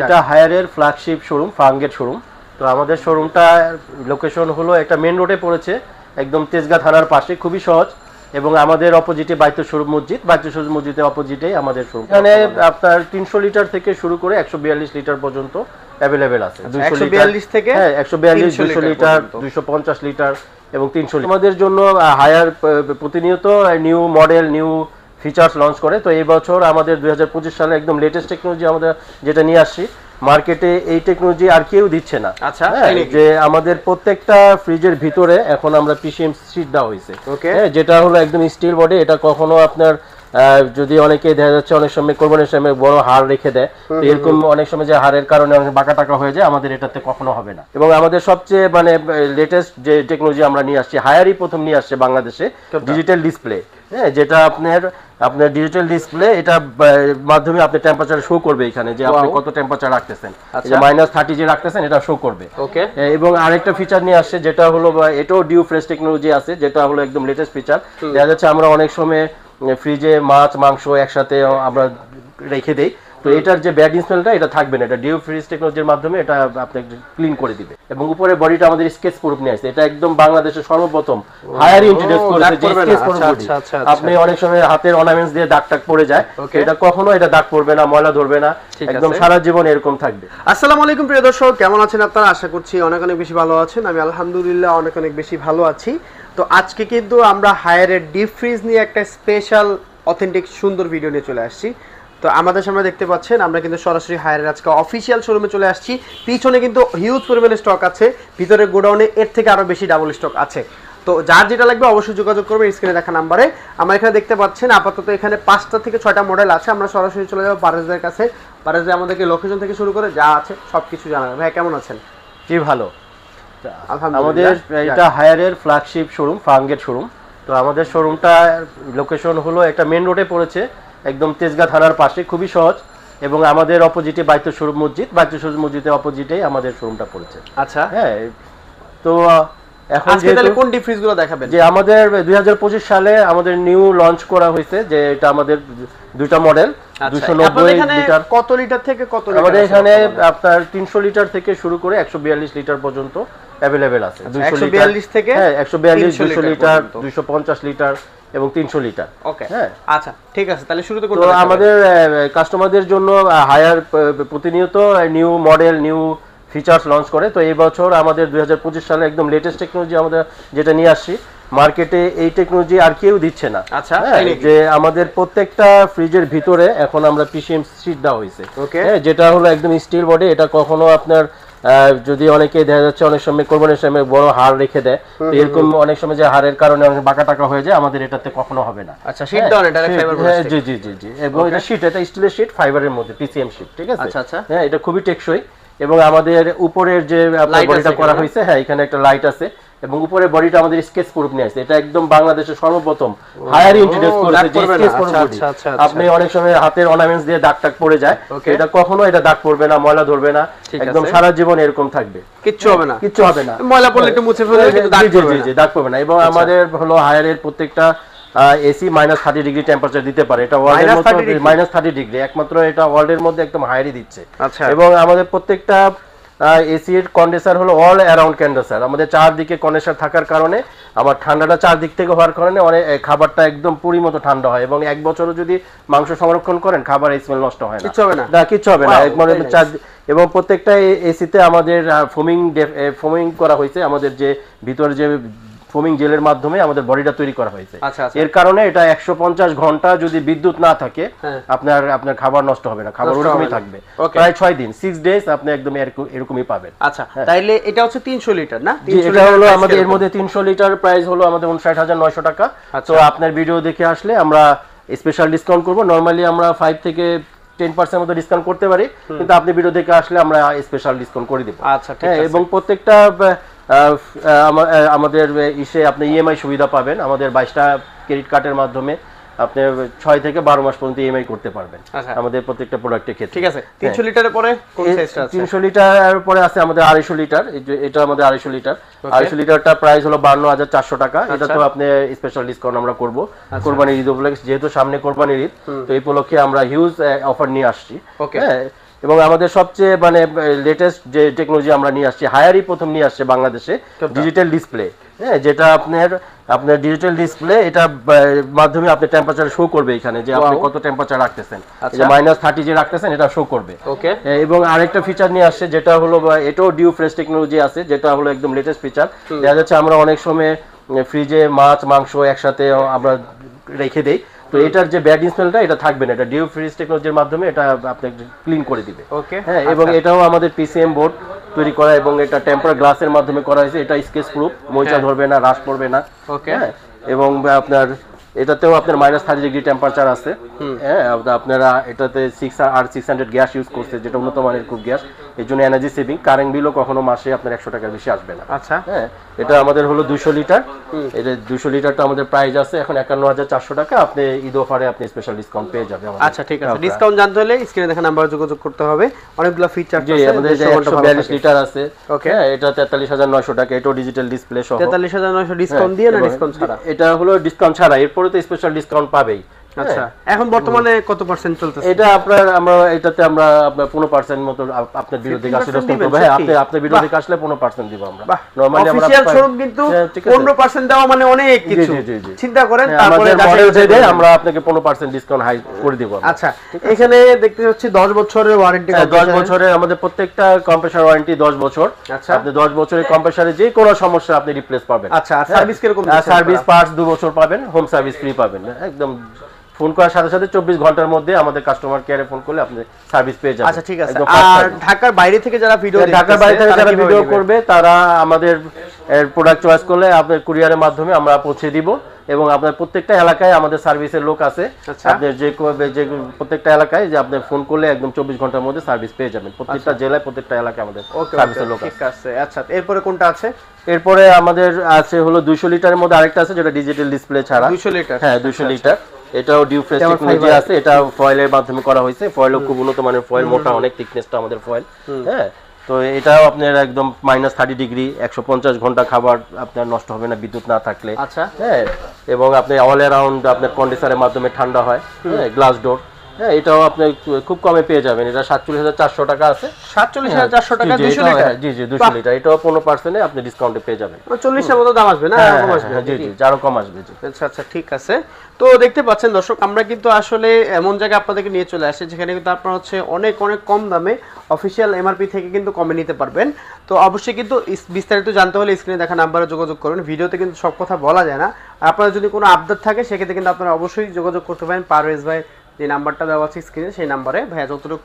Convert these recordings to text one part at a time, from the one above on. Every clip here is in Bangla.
এটা হায়ারের ফ্ল্যাগশিপ শোরুম, ফার্মগেট শোরুম। তো আমাদের শোরুমটা লোকেশন হলো একটা মেন রোডে পড়েছে, একদম তেজগাঁ থানার পাশে, খুবই সহজ। এবং আমাদের অপোজিটে বাইতুল শরীফ মসজিদ, বাইতুল শরীফ মসজিদের অপোজিটেই আমাদের শোরুম। এখানে আপনার 300 লিটার থেকে শুরু করে 142 লিটার পর্যন্ত অ্যাভেলেবেল আছে। 142 থেকে হ্যাঁ 142, 200 লিটার, 250 লিটার এবং 300 লিটার। আমাদের জন্য হায়ার প্রতিনিয়ত new model, new features launch করে। তো এই বছর আমাদের 2025 সালে একদম লেটেস্ট টেকনোলজি আমরা যেটা নিয়ে আসছি মার্কেটে, এই টেকনোলজি আর কেউ দিচ্ছে না। আচ্ছা, যে আমাদের প্রত্যেকটা ফ্রিজের ভিতরে এখন আমরা পিসিএম শীট দেওয়া হয়েছে, যেটা হলো একদম স্টিল বডি। এটা কখনো আপনার যদি অনেকে দেখা যাচ্ছে অনেক সময় কোরবানির সময় বড় হাড় রেখে দেয়, তো এরকম অনেক সময় যে হাড়ের কারণে অনেক বাঁকা টাকা হয়ে যায়, আমাদের এটাতে কখনো হবে না। এবং আমাদের সবচেয়ে মানে লেটেস্ট যে টেকনোলজি আমরা নিয়ে আসছি, হায়ারই প্রথম নিয়ে আসছে বাংলাদেশে, ডিজিটাল ডিসপ্লে। হ্যাঁ, যেটা আপনার ডিজিটাল ডিসপ্লে, এটা মাধ্যমে আপনি টেম্পারেচার শো করবে এখানে যে আপনি কত টেম্পারেচার রাখতেছেন, যে -30 যে রাখতেছেন এটা শো করবে। এবং আরেকটা ফিচার নিয়ে আসছে যেটা হলো, এটাও ডিউ ফ্রেশ টেকনোলজি আছে, যেটা হলো একদম লেটেস্ট ফিচার। দেখা যাচ্ছে আমরা অনেক সময় ফ্রিজে মাছ মাংস একসাথে আমরা রেখে দেই, তো এটার যে ব্যাড স্মেলটা এটা থাকবে না, এটা ডিউ ফ্রিজ টেকনোলজির মাধ্যমে এটা আপনাকে ক্লিন করে দিবে। এবং উপরে বডিটা আমাদের স্কেচ প্রুফ নিয়ে আসছে, এটা একদম বাংলাদেশের সর্বপ্রথম হায়ার ইন্ট্রোডিউস করেছে যে স্কেচ প্রুফ বডি। আপনি অনেক সময় হাতের অর্নামেন্টস দিয়ে দাগ টাগ পড়ে যায়, এটা কখনো এটা দাগ পড়বে না, ময়লা ধরবে না, একদম সারা জীবন এরকম থাকবে। আসসালামু আলাইকুম প্রিয় দর্শক, কেমন আছেন আপনারা? আশা করছি অনেক অনেক বেশি ভালো আছেন। আমি আলহামদুলিল্লাহ অনেক অনেক বেশি ভালো আছি। তো আজকে কিন্তু আমরা হায়ারের ডিপ ফ্রিজ নিয়ে একটা স্পেশাল অথেন্টিক সুন্দর ভিডিও নিয়ে চলে আসছি। তো আমাদের সামনে দেখতে পাচ্ছেন আমরা কিন্তু সরাসরি হায়ারের আজকে অফিসিয়াল শোরুমে চলে আসছি। পিছনে কিন্তু হিউজ পরিমাণে স্টক আছে, ভিতরে গোডাউনে এর থেকে আরো বেশি ডাবল স্টক আছে। তো যার যেটা লাগবে অবশ্যই যোগাযোগ করবেন স্ক্রিনে দেখা নাম্বারে। আমরা এখানে দেখতে পাচ্ছেন আপাতত এখানে 5টা থেকে 6টা মডেল আছে। আমরা সরাসরি চলে যাবো পারেজদের কাছে। পারেজে আমাদেরকে লোকেশন থেকে শুরু করে যা আছে সবকিছু জানাবেন। ভাই কেমন আছেন? জি ভালো। আমাদের এটা হায়ারের ফ্ল্যাগশিপ শোরুম, ফার্মগেট শোরুম। তো আমাদের শোরুমটা লোকেশন হলো একটা মেন রোডে পড়েছে, একদম তেজগাঁ থানার পাশে, খুবই সহজ। এবং আমাদের অপোজিটে বাইতুল শরীফ মসজিদ, বাইতুল শরীফ মসজিদের অপোজিটেই আমাদের শোরুমটা পড়েছে। আচ্ছা, হ্যাঁ। তো এখন আজকে তাহলে কোন ডিপ ফ্রিজগুলো দেখাবেন? যে আমাদের 2025 সালে আমাদের নিউ লঞ্চ করা হয়েছে, যে এটা আমাদের দুইটা মডেল, 290 লিটার। কত লিটার থেকে কত লিটার? আমাদের এখানে আপনার 300 লিটার থেকে শুরু করে 142 লিটার পর্যন্ত অ্যাভেলেবেল আছে। 142 থেকে হ্যাঁ 142, 200 লিটার, 250 লিটার এবং 300 লিটার। ওকে, হ্যাঁ আচ্ছা ঠিক আছে, তাহলে শুরুতে তো আমাদের কাস্টমারদের জন্য হায়ার প্রতিনিয়ত new model, new features launch করে। তো এই বছর আমাদের 2025 সালে একদম লেটেস্ট টেকনোলজি আমরা যেটা নিয়ে আসছি মার্কেটে, এই টেকনোলজি আর কেউ দিচ্ছে না। আচ্ছা, যে আমাদের প্রত্যেকটা ফ্রিজের ভিতরে এখন আমরা পিসিএম শীট দেওয়া হয়েছে, যেটা হলো একদম স্টিল বডি। এটা কখনো আপনার যদি অনেকে দেখা যাচ্ছে অনেক সময় কোরবানির সময় বড় হাড় রেখে দেয়, তো এরকম অনেক সময় যে হাড়ের কারণে অনেক বাঁকা টাকা হয়ে যায়, আমাদের এটাতে কখনো হবে না। আচ্ছা, শীট দাও না, ডাইরেক্ট ফাইবার প্লাস্টিক। জি জি জি জি। এবং এটা শীট, এটা স্টিলের শীট, ফাইবারের মধ্যে পিসিএম শীট, ঠিক আছে। আচ্ছা আচ্ছা, হ্যাঁ এটা খুবই টেকসই। এবং আমাদের উপরের যে বডিটা করা হয়েছে, হ্যাঁ এখানে একটা লাইট আছে, এবং উপরে বডিটা আমাদের স্কেচ প্রুফ নিয়ে আসছে। এটা একদম বাংলাদেশের সর্বপ্রথম হায়ার ইন্ট্রোডিউস করেছে যে স্কেচ প্রুফ বডি। আপনি অনেক সময় হাতের অর্নামেন্টস দিয়ে দাগ টাগ পড়ে যায়, এটা কখনো এটা দাগ পড়বে না, ময়লা ধরবে না, একদম সারা জীবন এরকম থাকবে, কিচ্ছু হবে না, কিচ্ছু হবে না। ময়লা পড়লে একটু মুছে ফেললে কিন্তু দাগ পড়বে না। জি জি, দাগ পড়বে না। এবং আমাদের হলো হায়ারের প্রত্যেকটা এসি -30 ডিগ্রি টেম্পারেচার দিতে পারে, এটা ওয়ার্ল্ডের মধ্যে -30 ডিগ্রি, একমাত্র এটা ওয়ার্ল্ডের মধ্যে একদম হায়ারই দিচ্ছে। এবং আমাদের প্রত্যেকটা এসি এর কন্ডেন্সার হলো অল অ্যারাউন্ড কন্ডেন্সার। আমাদের চারদিকে কন্ডেন্সার থাকার কারণে আমার ঠান্ডাটা চারদিক থেকে হওয়ার কারণে অনেক খাবারটা একদম পুরি মতো ঠান্ডা হয়। এবং 1 বছরও যদি মাংস সংরক্ষণ করেন, খাবার স্মেল নষ্ট হয় না, কিচ্ছু হবে না, কিচ্ছু হবে না। এবং প্রত্যেকটা এসিতে আমাদের ফোমিং করা হয়েছে, আমাদের যে ভিতরে যে ফোমিং জেলের মাধ্যমে আমাদের বডিটা তৈরি করা হয়েছে। এর কারণে এটা 150 ঘন্টা যদি বিদ্যুৎ না থাকে, আপনার খাবার নষ্ট হবে না, খাবার ওরকমই থাকবে প্রায় 6 দিন, 6 ডেজ আপনি একদম এরকমই পাবেন। আচ্ছা, তাইলে এটা হচ্ছে 300 লিটার না? এটা হলো আমাদের এর মধ্যে 300 লিটার প্রাইস হলো আমাদের 59,900 টাকা। তো আপনার ভিডিও দেখে আসলে আমরা স্পেশাল ডিসকাউন্ট করব। নরমালি আমরা 5 থেকে 10% মতো ডিসকাউন্ট করতে পারি, কিন্তু আপনি ভিডিও দেখে আসলে আমরা স্পেশাল ডিসকাউন্ট করে দেব। আচ্ছা ঠিক আছে। এবং প্রত্যেকটা আমাদের আপনি ইএমআই সুবিধা পাবেন। আমাদের 22টা ক্রেডিট কার্ডের মাধ্যমে আপনি 6 থেকে 12 মাস পর্যন্ত ইএমআই করতে পারবেন আমাদের প্রত্যেকটা প্রোডাক্টের ক্ষেত্রে। ঠিক আছে। 300 লিটারের পরে কোন সাইজটা আছে? 300 লিটারের পরে আছে আমাদের 250 লিটার। এটা আমাদের 250 লিটার। 250 লিটারটা প্রাইস হলো 52,400 টাকা। এটা তো আপনি স্পেশাল ডিসকাউন্ট আমরা করব কুরবানির ঈদ উপলক্ষে, যেহেতু সামনে কুরবানির ঈদ, তো এই উপলক্ষে আমরা হিউজ অফার নিয়ে আসছি। হ্যাঁ, এবং আমাদের সবচেয়ে মানে লেটেস্ট যে টেকনোলজি আমরা নিয়ে আসছি, হায়ারই প্রথম নিয়ে আসছে বাংলাদেশে ডিজিটাল ডিসপ্লে। হ্যাঁ, যেটা আপনার ডিজিটাল ডিসপ্লে, এটা মাধ্যমে আপনি টেম্পারেচার শো করবে এখানে যে আপনি কত টেম্পারেচার রাখতেছেন, যে -30 যে রাখতেছেন এটা শো করবে। ওকে। এবং আরেকটা ফিচার নিয়ে আসছে যেটা হলো এটাও ডিউ ফ্রেশ টেকনোলজি আছে, যেটা হলো একদম লেটেস্ট ফিচার। দেখা যাচ্ছে আমরা অনেক সময় ফ্রিজে মাছ মাংস একসাথে আমরা রেখে দেই, তো এটার যে ব্যাড স্মেলটা এটা থাকবে না, এটা ডিউ ফ্রিজ টেকনোলজির মাধ্যমে এটা আপনি ক্লিন করে দিবে। ওকে। হ্যাঁ, এবং এটাও আমাদের পিসিএম বোর্ড তৈরি করা এবং এটা টেম্পার গ্লাসের মাধ্যমে করা হয়েছে। এটা স্কেচ প্রুফ, ময়চা ধরবে না, রাশ পড়বে না। ওকে। হ্যাঁ, এবং আপনার এটাতেও আপনার -30 ডিগ্রি টেম্পারেচার আছে। হ্যাঁ, আপনারা এটাতে 600 গ্যাস ইউজ করছে, যেটা উন্নত মানের খুব গ্যাস, এর জন্য এনার্জি সেভিং, কারেন্ট বিলও কখনো মাসে আপনার 100 টাকার বেশি আসবে না। আচ্ছা। হ্যাঁ, এটা আমাদের হলো 200 লিটার। এটা 200 লিটারটা আমাদের প্রাইস আছে এখন 51,400 টাকা। আপনি ঈদ অফারে আপনি স্পেশাল ডিসকাউন্ট পেয়ে যাবেন। আচ্ছা, ঠিক আছে। ডিসকাউন্ট জানতে হলে স্ক্রিনে দেখা নাম্বারে যোগাযোগ করতে হবে। অনেকগুলো ফিচার আছে। আমাদের 142 লিটার আছে। ওকে। হ্যাঁ, এটা 43,900 টাকা। এটাও ডিজিটাল ডিসপ্লে সহ। 43,900 ডিসকাউন্ট দিয়ে না ডিসকাউন্ট ছাড়া? এটা হলো ডিসকাউন্ট ছাড়া, এরপরে তো স্পেশাল ডিসকাউন্ট পাবেই। আচ্ছা, এখন বর্তমানে কত পার্সেন্ট চলতেছে? এটা আপনার এটাতে আমরা আপনার 15% মতো আপনার ভিডিও দেখে আসলে ডিসকাউন্ট করব। হ্যাঁ, আপনার ভিডিও দেখে আসলে 15% দিব আমরা। নরমালি আমরা অফিশিয়াল শোরুম কিন্তু 15% দেওয়া মানে অনেক কিছু। চিন্তা করেন, তারপরে মডেল যেটা আমরা আপনাকে 15% ডিসকাউন্ট হাই করে দিব। আচ্ছা, এখানে দেখতে হচ্ছি 10 বছরের ওয়ারেন্টি। 10 বছরের আমাদের প্রত্যেকটা কম্প্রেসর ওয়ারেন্টি 10 বছর। আচ্ছা, আপনি 10 বছরের কম্প্রেসরে যে কোনো সমস্যা আপনি রিপ্লেস পাবেন। আচ্ছা, আর সার্ভিস কিরকম? সার্ভিস পার্টস 2 বছর পাবেন, হোম সার্ভিস ফ্রি পাবেন। একদম ফোন করার সাথে সাথে 24 ঘন্টার মধ্যে আমাদের কাস্টমার কেয়ারে ফোন করলে আপনি সার্ভিস পেয়ে যাবেন। আচ্ছা, ঠিক আছে। আর ঢাকার বাইরে থেকে যারা ভিডিও দেখছে, ঢাকার বাইরে থেকে যারা ভিডিও করবে তারা আমাদের প্রোডাক্ট চয়েস করলে আপনার কুরিয়ারের মাধ্যমে আমরা পৌঁছে দিব, এবং আপনার প্রত্যেকটা এলাকায় আমাদের সার্ভিসের লোক আছে। আপনার যে প্রত্যেকটা এলাকায় যে আপনি ফোন করলে একদম 24 ঘন্টার মধ্যে সার্ভিস পেয়ে যাবেন। প্রত্যেকটা জেলায় প্রত্যেকটা এলাকায় আমাদের সার্ভিসের লোক আছে। ঠিক আছে। আচ্ছা, এরপরে কোনটা আছে? এরপরে আমাদের আছে হলো 200 লিটারের মধ্যে আরেকটা আছে, যেটা ডিজিটাল ডিসপ্লে ছাড়া। 200 লিটার? হ্যাঁ, 200 লিটার। এটাও ডিউ ফ্রেশ টেকনোলজি আছে, এটা ফয়েলের মাধ্যমে করা হয়েছে। ফয়েলও খুব উন্নত মানের ফয়েল, মোটা অনেক, থিকনেসটা আমাদের ফয়েল। হ্যাঁ, তো এটাও আপনার একদম -30 ডিগ্রি, 150 ঘন্টা খাবার আপনার নষ্ট হবে না বিদ্যুৎ না থাকলে। আচ্ছা। হ্যাঁ, এবং আপনি অল অ্যারাউন্ড আপনার কন্ডেন্সারের মাধ্যমে ঠান্ডা হয়। হ্যাঁ, গ্লাস ডোর। হ্যাঁ, এটাও আপনি খুব কমে পেয়ে যাবেন। এটা 47,400 টাকা আছে। 47,400 টাকা 200 লিটার? জি জি, 200 লিটার। এটাও 15% আপনি ডিসকাউন্টে পেয়ে যাবেন। 40 এর মতো দাম আসবে না? কম আসবে? জি জি, আরো কম আসবে। জি। আচ্ছা আচ্ছা, ঠিক আছে। তো দেখতে পাচ্ছেন দর্শক, আমরা কিন্তু আসলে এমন জায়গায় আপনাদেরকে নিয়ে চলে আসি যেখানে কিন্তু আপনারা হচ্ছে অনেক অনেক কম দামে অফিশিয়াল এমআরপি থেকে কিন্তু কমে নিতে পারবেন। তো অবশ্যই কিন্তু বিস্তারিত জানতে হলে স্ক্রিনে দেখা নাম্বারে যোগাযোগ করুন। ভিডিওতে কিন্তু সব কথা বলা যায় না। আর আপনার যদি কোনো আপডেট থাকে সেক্ষেত্রে কিন্তু আপনারা অবশ্যই যোগাযোগ করতে পারেন পারভেজ ভাই যে নাম্বারটা দেওয়া আছে স্ক্রিনে, সেই নাম্বারে। ভাইয়া যতটুকু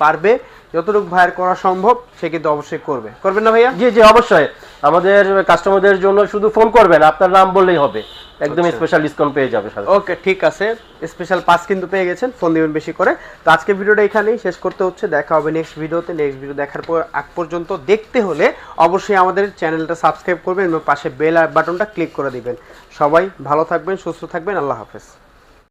পারবে, যতটুকু ভাইয়ের করা সম্ভব সে কিন্তু অবশ্যই করবেন না ভাইয়া? জি জি, অবশ্যই। আমাদের কাস্টমারদের জন্য শুধু ফোন করবেন, আপনার নাম বললেই হবে, একদম স্পেশাল ডিসকাউন্ট পেয়ে যাবে। ওকে, ঠিক আছে। স্পেশাল পাস কিন্তু পেয়ে গেছেন, ফোন দিবেন বেশি করে। তো আজকে ভিডিওটা এখানেই শেষ করতে হচ্ছে। দেখা হবে নেক্সট ভিডিওতে। নেক্সট ভিডিও দেখার পর আগ পর্যন্ত দেখতে হলে অবশ্যই আমাদের চ্যানেলটা সাবস্ক্রাইব করবেন এবং পাশে বেল বাটনটা ক্লিক করে দিবেন। সবাই ভালো থাকবেন, সুস্থ থাকবেন। আল্লাহ হাফেজ।